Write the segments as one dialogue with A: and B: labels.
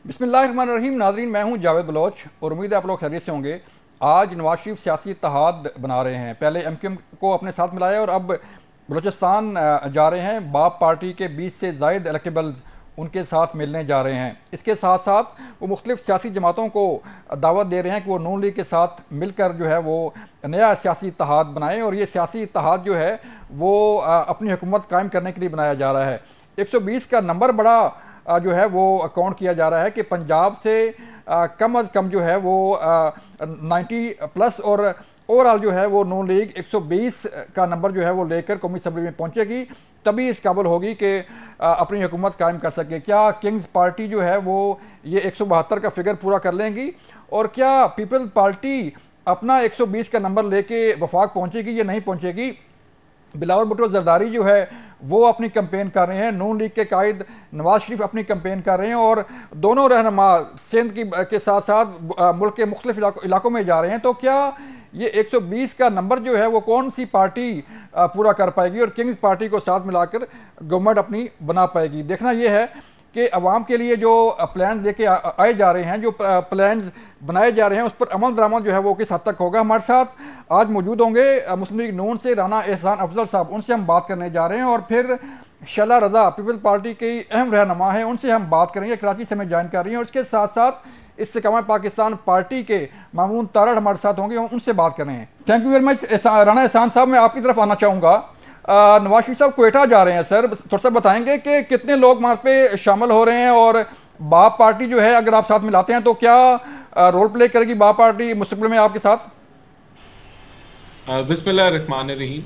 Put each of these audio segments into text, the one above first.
A: بسم اللہ الرحمن الرحیم. ناظرین، میں ہوں جاوید بلوچ اور امید ہے آپ لوگ خیریت سے ہوں گے. آج نواز شریف سیاسی اتحاد بنا رہے ہیں. پہلے ایم کیو ایم کو اپنے ساتھ ملایا اور اب بلوچستان جا رہے ہیں. باپ پارٹی کے 20 سے زائد الیکٹیبلز ان کے ساتھ ملنے جا رہے ہیں. اس کے ساتھ ساتھ وہ مختلف سیاسی جماعتوں کو دعوت دے رہے ہیں کہ وہ نون لیگ کے ساتھ مل کر جو ہے وہ نیا سیاسی اتحاد بنائیں، اور یہ سیاسی اتحاد جو ہے وہ اپنی حکومت قائم کرنے کے لیے بنایا جا رہا ہے. 120 کا نمبر بڑا جو ہے وہ کاؤنٹ کیا جا رہا ہے کہ پنجاب سے کم از کم جو ہے وہ 90 پلس، اور اوورآل جو ہے وہ نون لیگ 120 کا نمبر جو ہے وہ لے کر قومی اسمبلی میں پہنچے گی، تبھی اس قابل ہوگی کہ اپنی حکومت قائم کر سکے. کیا کنگز پارٹی جو ہے وہ یہ 172 کا فگر پورا کر لیں گی، اور کیا پیپلز پارٹی اپنا 120 کا نمبر لے کے وفاق پہنچے گی یا نہیں پہنچے گی؟ بلاول بھٹو زرداری جو ہے وہ اپنی کمپین کر رہے ہیں، نون لیگ کے قائد نواز شریف اپنی کمپین کر رہے ہیں، اور دونوں رہنما سندھ کے ساتھ ساتھ ملک کے مختلف علاقوں میں جا رہے ہیں. تو کیا یہ 120 کا نمبر جو ہے وہ کون سی پارٹی پورا کر پائے گی، اور کنگز پارٹی کو ساتھ ملا کر گورنمنٹ اپنی بنا پائے گی؟ دیکھنا یہ ہے کہ عوام کے لیے جو پلانز لے کے آئے جا رہے ہیں، جو پلانز بنائے جا رہے ہیں، اس پر عمل درآمد جو ہے وہ کس حد تک ہوگا. ہمارے ساتھ آج موجود ہوں گے مسلم لیگ نون سے رانا احسان افضل صاحب، ان سے ہم بات کرنے جا رہے ہیں، اور پھر شعلہ رضا پیپل پارٹی کی اہم رہنما ہیں، ان سے ہم بات کریں گے، کراچی سے ہمیں جوائن کر رہی ہیں. اور اس کے ساتھ ساتھ استحکام پاکستان پارٹی کے مامون تارڑ ہمارے ساتھ ہوں گے، ان سے بات کر رہے ہیں. Thank you very much. Rana Ehsan صاحب، میں آپ کی طرف آنا چاہوں گا. نواز شریف صاحب کوئٹہ جا رہے ہیں سر، تھوڑا سا بتائیں گے کہ کتنے لوگ وہاں پہ شامل ہو رہے ہیں، اور باپ پارٹی جو ہے اگر آپ ساتھ ملاتے ہیں تو کیا رول پلے کرے گی باپ پارٹی مستقبل میں آپ کے ساتھ؟
B: بسم اللہ الرحمن الرحیم.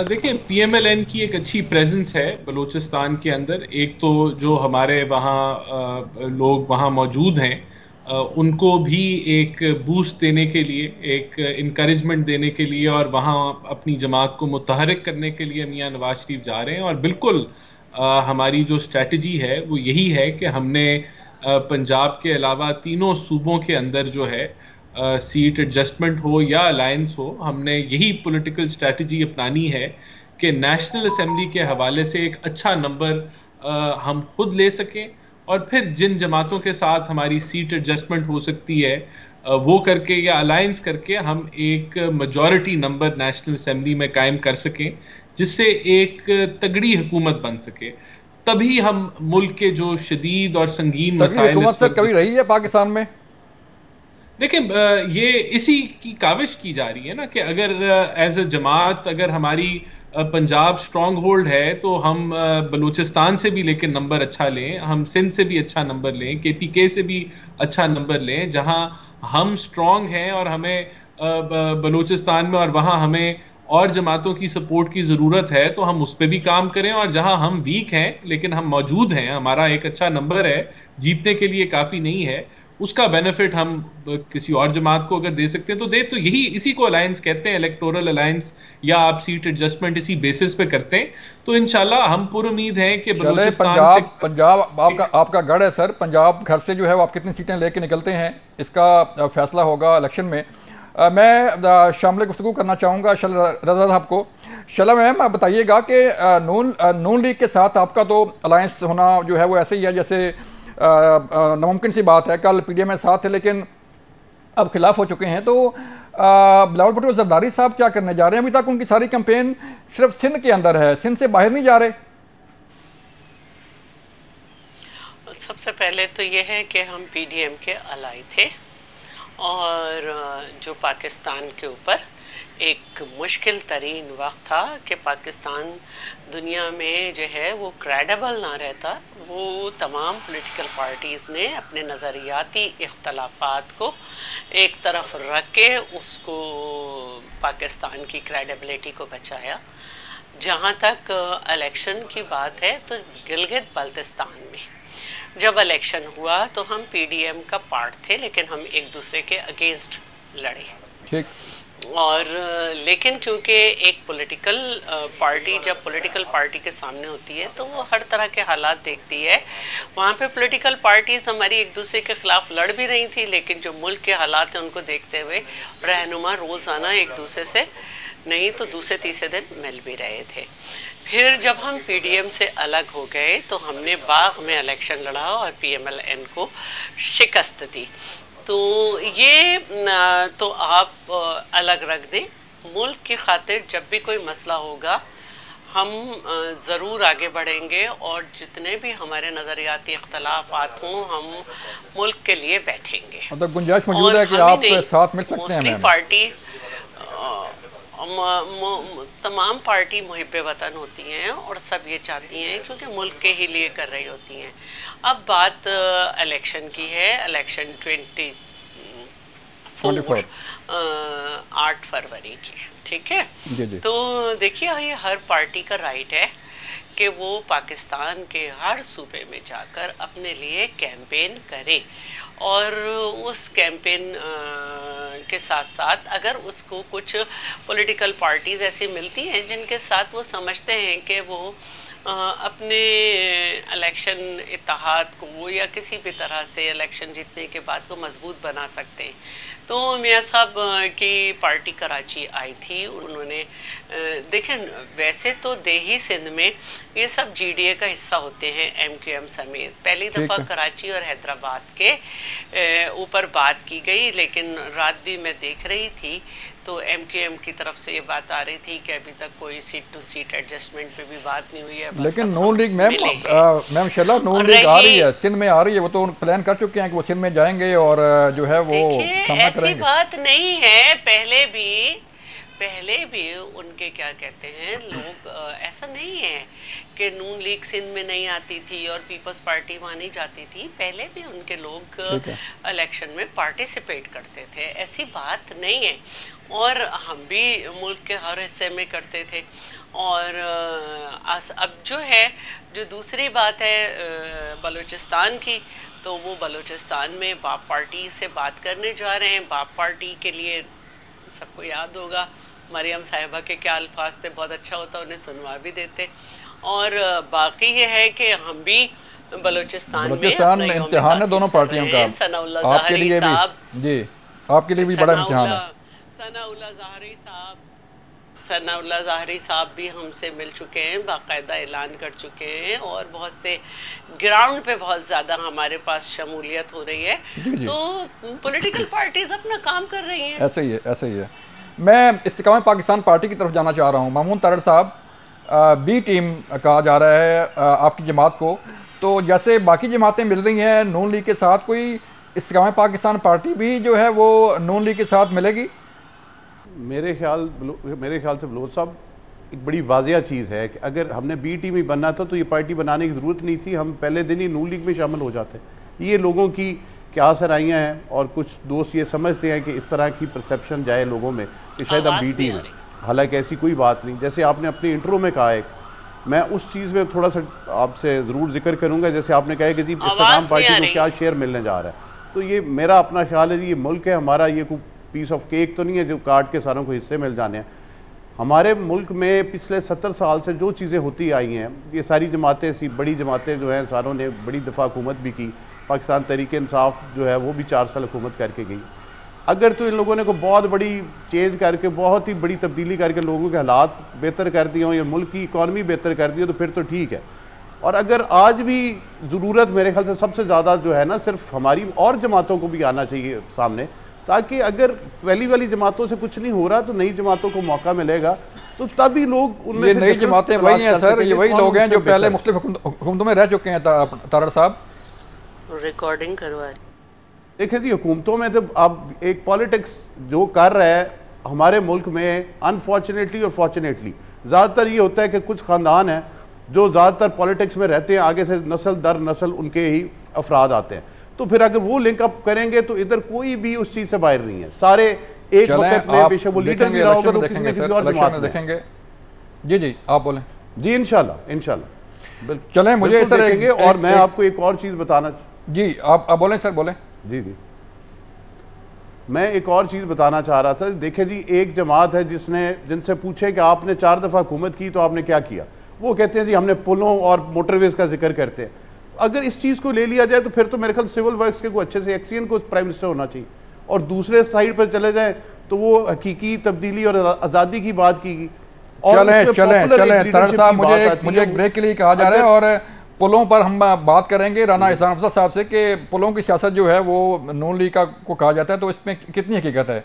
B: دیکھیں، پی ایم ایل این کی ایک اچھی پریزنس ہے بلوچستان کے اندر. ایک تو جو ہمارے وہاں لوگ وہاں موجود ہیں ان کو بھی ایک بوسٹ دینے کے لیے، ایک انکریجمنٹ دینے کے لیے، اور وہاں اپنی جماعت کو متحرک کرنے کے لیے میاں نواز شریف جا رہے ہیں. اور بالکل ہماری جو اسٹریٹجی ہے وہ یہی ہے کہ ہم نے پنجاب کے علاوہ تینوں صوبوں کے اندر جو ہے سیٹ ایڈجسٹمنٹ ہو یا الائنس ہو، ہم نے یہی پولیٹیکل اسٹریٹجی اپنانی ہے کہ نیشنل اسمبلی کے حوالے سے ایک اچھا نمبر ہم خود لے سکیں، اور پھر جن جماعتوں کے ساتھ ہماری سیٹ ایڈجسٹمنٹ ہو سکتی ہے وہ کر کے یا الائنس کر کے ہم ایک میجورٹی نمبر نیشنل اسمبلی میں قائم کر سکیں، جس سے ایک تگڑی حکومت بن سکے. تبھی ہم ملک کے جو شدید اور سنگین
A: تگڑی
B: مسائل
A: حکومت
B: اس
A: سر
B: وقت
A: کبھی رہی ہے پاکستان میں؟
B: دیکھیں، یہ اسی کی کاوش کی جا رہی ہے نا کہ اگر ایز اے جماعت اگر ہماری پنجاب سٹرانگ ہولڈ ہے تو ہم بلوچستان سے بھی لیکن نمبر اچھا لیں، ہم سندھ سے بھی اچھا نمبر لیں، کے پی کے سے بھی اچھا نمبر لیں. جہاں ہم سٹرانگ ہیں اور ہمیں بلوچستان میں اور وہاں ہمیں اور جماعتوں کی سپورٹ کی ضرورت ہے تو ہم اس پہ بھی کام کریں، اور جہاں ہم ویک ہیں لیکن ہم موجود ہیں، ہمارا ایک اچھا نمبر ہے، جیتنے کے لیے کافی نہیں ہے، اس کا بینیفٹ ہم کسی اور جماعت کو اگر دے سکتے ہیں تو دے. تو یہی اسی کو الائنس کہتے ہیں، الیکٹورل الائنس، یا آپ سیٹ ایڈجسٹمنٹ اسی بیسس پہ کرتے ہیں. تو انشاءاللہ ہم پر امید ہیں کہ
A: چلے،
B: بلوچستان سے
A: پنجاب آپ کا گڑھ ہے سر. پنجاب گھر سے جو ہے وہ آپ کتنی سیٹیں لے کے نکلتے ہیں، اس کا فیصلہ ہوگا الیکشن میں. میں شامل گفتگو کرنا چاہوں گا شعلہ رضا صاحب کو. شعلہ میم، بتائیے گا کہ نون لیگ کے ساتھ آپ کا تو الائنس ہونا جو ہے وہ ایسے ہی ہے جیسے ناممکن سی بات ہے. کل پی ڈی ایم میں ساتھ تھے لیکن اب خلاف ہو چکے ہیں. تو بلاول بھٹو زرداری صاحب کیا کرنے جا رہے ہیں؟ ابھی تک ان کی ساری کمپین صرف سندھ کے اندر ہے، سندھ سے باہر نہیں جا رہے.
C: سب سے پہلے تو یہ ہے کہ ہم پی ڈی ایم کے الائی تھے، اور جو پاکستان کے اوپر ایک مشکل ترین وقت تھا کہ پاکستان دنیا میں جو ہے وہ کریڈیبل نہ رہتا، وہ تمام پولیٹیکل پارٹیز نے اپنے نظریاتی اختلافات کو ایک طرف رکھ کے اس کو پاکستان کی کریڈیبلٹی کو بچایا. جہاں تک الیکشن کی بات ہے تو گلگت بلتستان میں جب الیکشن ہوا تو ہم پی ڈی ایم کا پارٹ تھے، لیکن ہم ایک دوسرے کے اگینسٹ لڑے.
A: ٹھیک.
C: اور لیکن کیونکہ ایک پولیٹیکل پارٹی جب پولیٹیکل پارٹی کے سامنے ہوتی ہے تو وہ ہر طرح کے حالات دیکھتی ہے. وہاں پہ پولیٹیکل پارٹیز ہماری ایک دوسرے کے خلاف لڑ بھی رہی تھی، لیکن جو ملک کے حالات ہیں ان کو دیکھتے ہوئے رہنما روزانہ ایک دوسرے سے نہیں تو دوسرے تیسرے دن مل بھی رہے تھے. پھر جب ہم پی ڈی ایم سے الگ ہو گئے تو ہم نے باغ میں الیکشن لڑا اور پی ایم ایل این کو شکست دی. تو یہ تو آپ الگ رکھ دیں. ملک کی خاطر جب بھی کوئی مسئلہ ہوگا ہم ضرور آگے بڑھیں گے، اور جتنے بھی ہمارے نظریاتی اختلافات ہوں ہم ملک کے لیے بیٹھیں گے.
A: مطلب گنجائش موجود ہے کہ آپ ساتھ مل سکتے ہیں؟
C: موسٹلی پارٹی تمام پارٹی محب وطن ہوتی ہیں اور سب یہ چاہتی ہیں کیونکہ ملک کے ہی لیے کر رہی ہوتی ہیں. اب بات الیکشن کی ہے. الیکشن 8 فروری کی، ٹھیک ہے. تو دیکھیے یہ ہر پارٹی کا رائٹ ہے کہ وہ پاکستان کے ہر صوبے میں جا کر اپنے لیے کیمپین کرے، اور اس کیمپین کے ساتھ ساتھ اگر اس کو کچھ پولیٹیکل پارٹیز ایسی ملتی ہیں جن کے ساتھ وہ سمجھتے ہیں کہ وہ اپنے الیکشن اتحاد کو یا کسی بھی طرح سے الیکشن جیتنے کے بعد کو مضبوط بنا سکتے ہیں. تو میاں صاحب کی پارٹی کراچی آئی تھی. انہوں نے دیکھیں ویسے تو دیہی سندھ میں یہ سب جی ڈی اے کا حصہ ہوتے ہیں، ایم کیو ایم سمیت. پہلی دفعہ کراچی اور حیدرآباد کے اوپر بات کی گئی، لیکن رات بھی میں دیکھ رہی تھی تو ایم کیو ایم کی طرف سے یہ بات آ رہی تھی کہ ابھی تک کوئی سیٹ ٹو سیٹ ایڈجسٹمنٹ پہ بھی بات نہیں ہوئی ہے.
A: لیکن نون لیگ میم شلہ نون لیگ آ رہی ہے، سندھ میں آ رہی ہے. وہ تو پلان کر چکے ہیں کہ وہ سندھ میں جائیں گے اور جو ہے وہ سامنا کریں گے.
C: ایسی بات نہیں ہے. پہلے بھی ان کے کیا کہتے ہیں لوگ، ایسا نہیں ہے کہ نون لیگ سندھ میں نہیں آتی تھی اور پیپلز پارٹی وہاں نہیں جاتی تھی. پہلے بھی ان کے لوگ الیکشن میں پارٹیسپیٹ کرتے تھے، ایسی بات نہیں ہے. اور ہم بھی ملک کے ہر حصے میں کرتے تھے. اور اب جو ہے جو دوسری بات ہے بلوچستان کی، تو وہ بلوچستان میں باپ پارٹی سے بات کرنے جا رہے ہیں. باپ پارٹی کے لیے سب کو یاد ہوگا مریم صاحبہ کے کیا الفاظ تھے، بہت اچھا ہوتا انہیں سنوا بھی دیتے. اور باقی یہ ہے کہ ہم بھی بلوچستان میں
A: امتحان ہے دونوں پارٹیوں کا.
C: ثناء اللہ ظاہری صاحب،
A: جی آپ کے لیے بھی بڑا امتحان ہے.
C: ثناء اللہ ظاہری صاحب بھی ہم سے مل چکے ہیں، باقاعدہ اعلان کر چکے ہیں، اور بہت سے گراؤنڈ پہ بہت زیادہ ہمارے پاس شمولیت ہو رہی ہے. تو پولیٹیکل پارٹیز اپنا کام کر رہی ہیں.
A: ایسے ہی ہے. میں استقامت پاکستان پارٹی کی طرف جانا چاہ رہا ہوں. مامون تارڑ صاحب، بی ٹیم کہا جا رہا ہے آپ کی جماعت کو. تو جیسے باقی جماعتیں مل رہی ہیں نون لیگ کے ساتھ، کوئی استقامت پاکستان پارٹی بھی جو ہے وہ نون لیگ کے ساتھ ملے گی؟
D: میرے خیال سے بلوچ صاحب ایک بڑی واضح چیز ہے کہ اگر ہم نے بی ٹیم ہی بننا تھا تو یہ پارٹی بنانے کی ضرورت نہیں تھی. ہم پہلے دن ہی نون لیگ میں شامل ہو جاتے. یہ لوگوں کی کیا سرائیاں ہیں، اور کچھ دوست یہ سمجھتے ہیں کہ اس طرح کی پرسیپشن جائے لوگوں میں کہ شاید ہم بی ٹیم ہیں، حالانکہ ایسی کوئی بات نہیں. جیسے آپ نے اپنے انٹرو میں کہا ہے، میں اس چیز میں تھوڑا سا آپ سے ضرور ذکر کروں گا. جیسے آپ نے کہا کہ جی استقامت پارٹی کو کیا شیئر ملنے جا رہا ہے، تو یہ میرا اپنا خیال ہے جی، یہ ملک ہے ہمارا، یہ کوئی پیس آف کیک تو نہیں ہے جو کاٹ کے ساروں کو حصے مل جانے ہیں. ہمارے ملک میں پچھلے 70 سال سے جو چیزیں ہوتی آئی ہیں، یہ ساری جماعتیں بڑی جماعتیں جو ہیں ساروں نے بڑی دفعہ حکومت بھی کی. پاکستان تحریک انصاف جو ہے وہ بھی 4 سال حکومت کر کے گئی. اگر تو ان لوگوں نے کو بہت بڑی چینج کر کے، بہت ہی بڑی تبدیلی کر کے لوگوں کے حالات بہتر کر دیے ہوں یا ملک کی اکانومی بہتر کر دی ہو تو پھر تو ٹھیک ہے. اور اگر آج بھی ضرورت میرے خیال سے سب سے زیادہ جو ہے نا، صرف ہماری اور جماعتوں کو بھی آنا چاہیے سامنے، تاکہ اگر پہلی والی جماعتوں سے کچھ نہیں ہو رہا تو نئی جماعتوں کو موقع ملے گا، تو تب ہی لوگ ان میں سے
A: نئی جماعتیں وہی ہیں سر، یہ وہی لوگ ہیں جو پہلے مختلف حکومتوں میں رہ چکے ہیں. تارڑ صاحب
C: ریکارڈنگ کروا رہی.
D: دیکھیں جی، حکومتوں میں تو اب ایک پالیٹکس جو کر رہا ہے ہمارے ملک میں، انفارچونیٹلی اور فارچونیٹلی زیادہ تر یہ ہوتا ہے کہ کچھ خاندان ہیں جو زیادہ تر پالیٹکس میں رہتے ہیں، آگے سے نسل در نسل ان کے ہی افراد آتے ہیں. تو پھر اگر وہ لنک اپ کریں گے تو ادھر کوئی بھی اس چیز سے باہر نہیں ہے. سارے ایک وقت میں بے شک وہ لیڈر بھی رہا ہوگا تو کسی نہ کسی اور جماعت میں
A: دیکھیں گے. جی آپ بولیں.
D: جی انشاءاللہ بالکل
A: چلیں. مجھے سر
D: دیکھیں گے. اور میں آپ کو ایک اور چیز بتانا،
A: جی آپ بولیں سر، بولیں.
D: جی میں ایک اور چیز بتانا چاہ رہا تھا. دیکھیں جی، ایک جماعت ہے جن سے پوچھے کہ آپ نے 4 دفعہ حکومت کی تو آپ نے کیا کیا، وہ کہتے ہیں جی ہم نے پلوں اور موٹر ویز کا ذکر کرتے ہیں. اگر اس چیز کو لے لیا جائے تو پھر تو میرے خیال سول ورکس کے کوئی اچھے سے ایکسین کو پرائم منسٹر ہونا چاہیے. اور دوسرے سائیڈ پر چلے جائیں تو وہ حقیقی تبدیلی اور آزادی کی بات کی گئی.
A: چلیں طاہر صاحب، مجھے ایک بریک کے لیے کہا جا رہا ہے، اور پلوں پر ہم بات کریں گے رانا احسان افضل صاحب سے کہ پلوں کی سیاست جو ہے وہ نون لیگ کو کہا جاتا ہے، تو اس میں کتنی حقیقت ہے؟